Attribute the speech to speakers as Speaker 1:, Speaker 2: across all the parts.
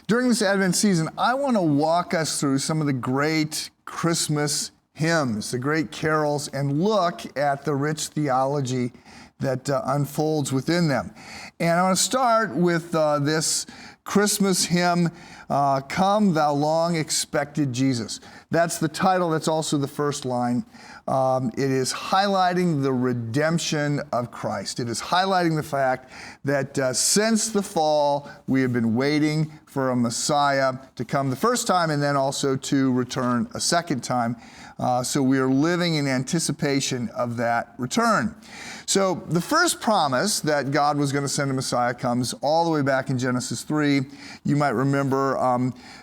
Speaker 1: During this Advent season, I want to walk us through some of the great Christmas hymns, the great carols, and look at the rich theology that unfolds within them. And I want to start with this Christmas hymn, Come Thou Long Expected Jesus. That's the title, that's also the first line. It is highlighting the redemption of Christ. It is highlighting the fact that since the fall, we have been waiting for a Messiah to come the first time and then also to return a second time. So we are living in anticipation of that return. So the first promise that God was going to send a Messiah comes all the way back in Genesis 3. You might remember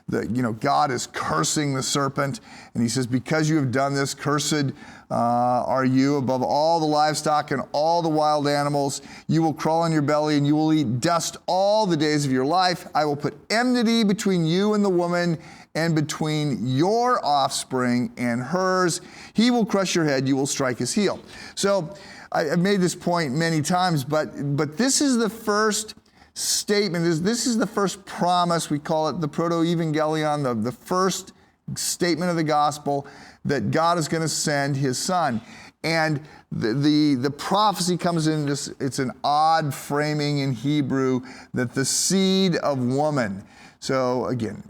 Speaker 1: that God is cursing the serpent, and he says, because you have done this, cursed are you above all the livestock and all the wild animals. You will crawl on your belly and you will eat dust all the days of your life. I will put enmity between you and the woman, and between your offspring and hers. He will crush your head, you will strike his heel. So I've made this point many times, but this is the first statement. This is the first promise. We call it the proto-evangelion, the first statement of the gospel that God is going to send his son. And the prophecy comes in, it's an odd framing in Hebrew, that the seed of woman. So again,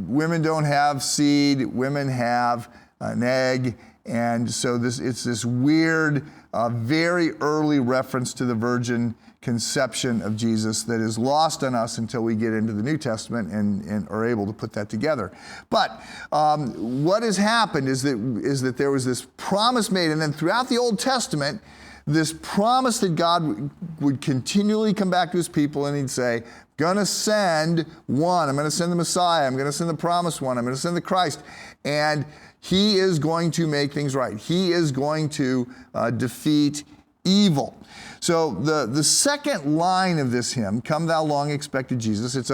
Speaker 1: women don't have seed, women have an egg, and so it's this weird, very early reference to the virgin conception of Jesus that is lost on us until we get into the New Testament and are able to put that together. But what has happened is that there was this promise made, and then throughout the Old Testament, this promise that God would continually come back to his people and he'd say, gonna send one, I'm gonna send the Messiah, I'm gonna send the promised one, I'm gonna send the Christ, and he is going to make things right. He is going to defeat evil. So the second line of this hymn, Come Thou Long Expected Jesus, it's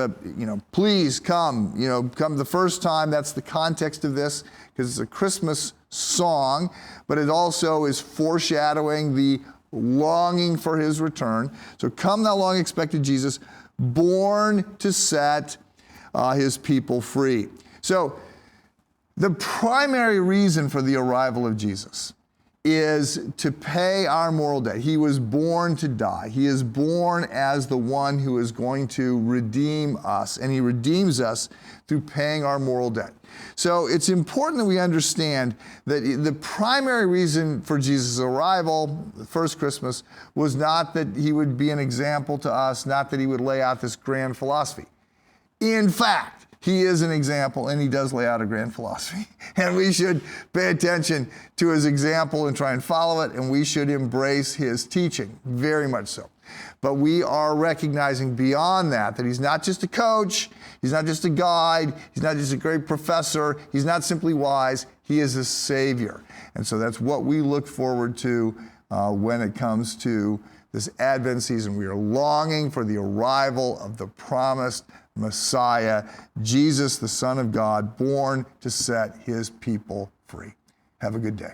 Speaker 1: please come, come the first time. That's the context of this, because it's a Christmas song, but it also is foreshadowing the longing for his return. So come Thou Long Expected Jesus, born to set his people free. So the primary reason for the arrival of Jesus is to pay our moral debt. He was born to die. He is born as the one who is going to redeem us, and he redeems us through paying our moral debt. So it's important that we understand that the primary reason for Jesus' arrival, the first Christmas, was not that he would be an example to us, not that he would lay out this grand philosophy. In fact, he is an example, and he does lay out a grand philosophy. And we should pay attention to his example and try and follow it, and we should embrace his teaching, very much so. But we are recognizing beyond that he's not just a coach, he's not just a guide, he's not just a great professor, he's not simply wise, he is a savior. And so that's what we look forward to when it comes to this Advent season. We are longing for the arrival of the promised Messiah, Jesus, the Son of God, born to set his people free. Have a good day.